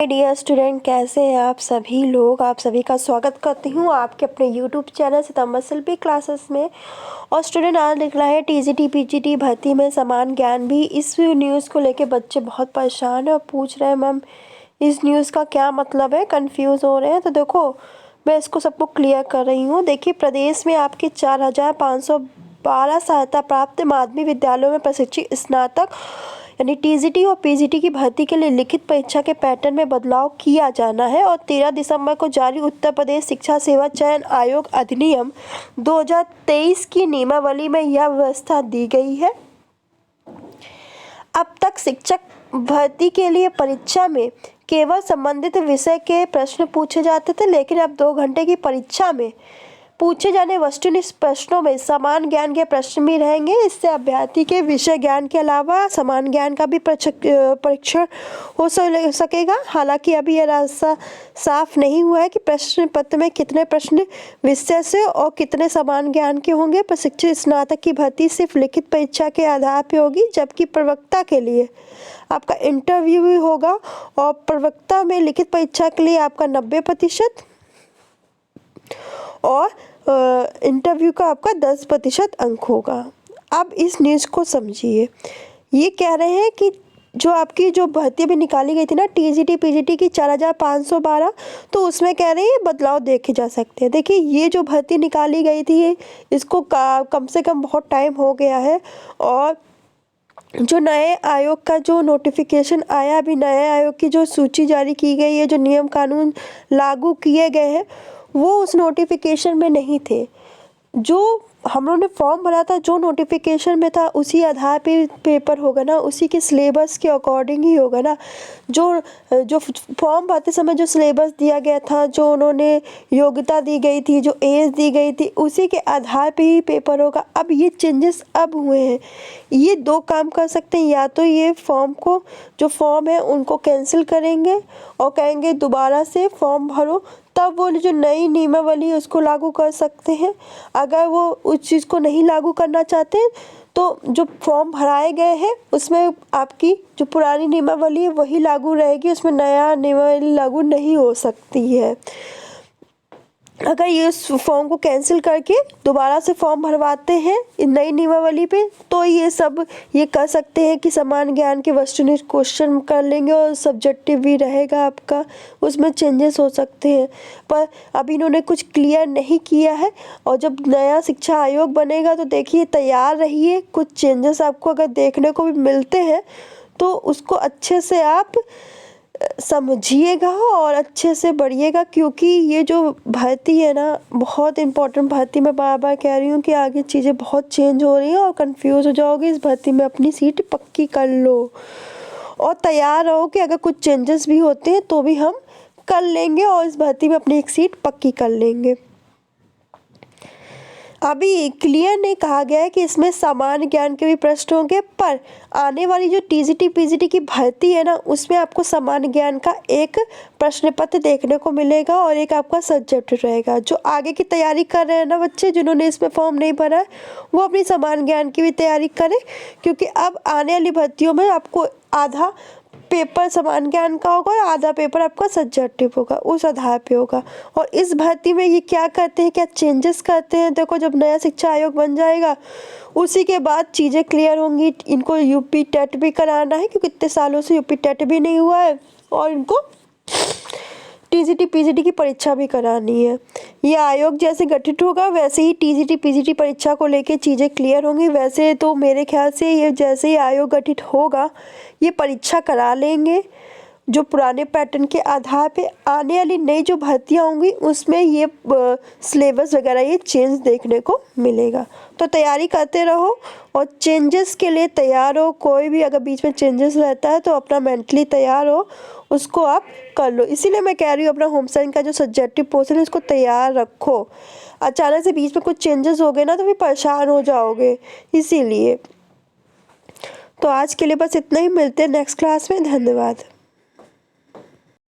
Dear student, कैसे हैं आप सभी लोग। आप सभी का स्वागत करती हूँ आपके अपने यूट्यूब चैनल सितंबर शिल्पी क्लासेस में। और स्टूडेंट, आज निकला है टीजीटी पीजीटी भर्ती में समान ज्ञान भी। इस न्यूज़ को लेके बच्चे बहुत परेशान हैं और पूछ रहे हैं मैम इस न्यूज़ का क्या मतलब है, कंफ्यूज हो रहे हैं। तो देखो, मैं इसको सबको क्लियर कर रही हूँ। देखिए, प्रदेश में आपके 4512 सहायता प्राप्त माध्यमिक विद्यालयों में प्रशिक्षित स्नातक यानी टीजीटी और पीजीटी की भर्ती के लिए लिखित परीक्षा के पैटर्न में बदलाव किया जाना है। और 13 दिसंबर को जारी उत्तर प्रदेश शिक्षा सेवा चयन आयोग अधिनियम 2023 की नियमावली में यह व्यवस्था दी गई है। अब तक शिक्षक भर्ती के लिए परीक्षा में केवल संबंधित विषय के प्रश्न पूछे जाते थे, लेकिन अब 2 घंटे की परीक्षा में पूछे जाने वस्तुनिष्ठ प्रश्नों में समान ज्ञान के प्रश्न भी रहेंगे। इससे अभ्यर्थी के विषय ज्ञान के अलावा समान ज्ञान का भी परीक्षण हो सकेगा। हालांकि अभी यह रास्ता साफ नहीं हुआ है कि प्रश्न पत्र में कितने प्रश्न विषय से और कितने समान ज्ञान के होंगे। प्रशिक्षित स्नातक की भर्ती सिर्फ लिखित परीक्षा के आधार पर होगी, जबकि प्रवक्ता के लिए आपका इंटरव्यू भी होगा। और प्रवक्ता में लिखित परीक्षा के लिए आपका 90% और इंटरव्यू का आपका 10% अंक होगा। अब इस न्यूज़ को समझिए। ये कह रहे हैं कि जो आपकी जो भर्ती भी निकाली गई थी ना टीजीटी पीजीटी की 4512, तो उसमें कह रहे हैं बदलाव देखे जा सकते हैं। देखिए, ये जो भर्ती निकाली गई थी इसको कम से कम बहुत टाइम हो गया है। और जो नए आयोग का जो नोटिफिकेशन आया, अभी नए आयोग की जो सूची जारी की गई है, जो नियम कानून लागू किए गए हैं, वो उस नोटिफिकेशन में नहीं थे। जो हम लोगों ने फॉर्म भरा था, जो नोटिफिकेशन में था उसी आधार पे पेपर होगा ना, उसी के सिलेबस के अकॉर्डिंग ही होगा ना। जो फॉर्म भरते समय जो सिलेबस दिया गया था, जो उन्होंने योग्यता दी गई थी, जो एज दी गई थी, उसी के आधार पे ही पेपर होगा। अब ये चेंजेस अब हुए हैं। ये 2 काम कर सकते हैं, या तो ये जो फॉर्म है उनको कैंसिल करेंगे और कहेंगे दोबारा से फॉर्म भरो, तब वो जो नई नियमावली है उसको लागू कर सकते हैं। अगर वो उस चीज़ को नहीं लागू करना चाहते तो जो फॉर्म भराए गए हैं उसमें आपकी जो पुरानी नियमावली है वही लागू रहेगी, उसमें नया नियमावली लागू नहीं हो सकती है। अगर ये फॉर्म को कैंसिल करके दोबारा से फॉर्म भरवाते हैं नई नियमावली पे, तो ये कर सकते हैं कि समान ज्ञान के वस्तुनिष्ठ क्वेश्चन कर लेंगे और सब्जेक्टिव भी रहेगा आपका, उसमें चेंजेस हो सकते हैं। पर अभी इन्होंने कुछ क्लियर नहीं किया है। और जब नया शिक्षा आयोग बनेगा तो देखिए, तैयार रहिए। कुछ चेंजेस आपको अगर देखने को भी मिलते हैं तो उसको अच्छे से आप समझिएगा और अच्छे से बढ़िएगा, क्योंकि ये जो भर्ती है ना बहुत इम्पोर्टेंट भर्ती। मैं बार बार कह रही हूँ कि आगे चीज़ें बहुत चेंज हो रही हैं और कंफ्यूज हो जाओगे। इस भर्ती में अपनी सीट पक्की कर लो और तैयार रहो कि अगर कुछ चेंजेस भी होते हैं तो भी हम कर लेंगे और इस भर्ती में अपनी एक सीट पक्की कर लेंगे। अभी क्लियर नहीं कहा गया है कि इसमें सामान्य ज्ञान के भी प्रश्न होंगे, पर आने वाली जो टीजीटी पीजीटी की भर्ती है ना उसमें आपको सामान्य ज्ञान का एक प्रश्न पत्र देखने को मिलेगा और एक आपका सब्जेक्ट रहेगा। जो आगे की तैयारी कर रहे हैं ना बच्चे, जिन्होंने इसमें फॉर्म नहीं भरा है, वो अपनी सामान्य ज्ञान की भी तैयारी करें, क्योंकि अब आने वाली भर्तियों में आपको आधा पेपर समान ज्ञान का होगा और आधा पेपर आपका सब्जेक्टिव होगा, उस आधार पे होगा। और इस भर्ती में ये क्या करते हैं, क्या चेंजेस करते हैं, देखो जब नया शिक्षा आयोग बन जाएगा उसी के बाद चीज़ें क्लियर होंगी। इनको यूपी टेट भी कराना है, क्योंकि इतने सालों से यूपी टेट भी नहीं हुआ है, और इनको टीजीटी पीजीटी की परीक्षा भी करानी है। ये आयोग जैसे गठित होगा वैसे ही टीजीटी पीजीटी परीक्षा को लेके चीज़ें क्लियर होंगी। वैसे तो मेरे ख्याल से ये जैसे ही आयोग गठित होगा ये परीक्षा करा लेंगे। जो पुराने पैटर्न के आधार पे आने वाली नई जो भर्तियाँ होंगी उसमें ये सिलेबस वगैरह ये चेंज देखने को मिलेगा। तो तैयारी करते रहो और चेंजेस के लिए तैयार हो। कोई भी अगर बीच में चेंजेस रहता है तो अपना मेंटली तैयार हो, उसको आप कर लो। इसीलिए मैं कह रही हूँ अपना होम साइंस का जो सब्जेक्टिव पोर्शन है उसको तैयार रखो। अचानक से बीच में कुछ चेंजेस हो गए ना तो फिर परेशान हो जाओगे, इसीलिए। तो आज के लिए बस इतना ही, मिलते हैं नेक्स्ट क्लास में। धन्यवाद।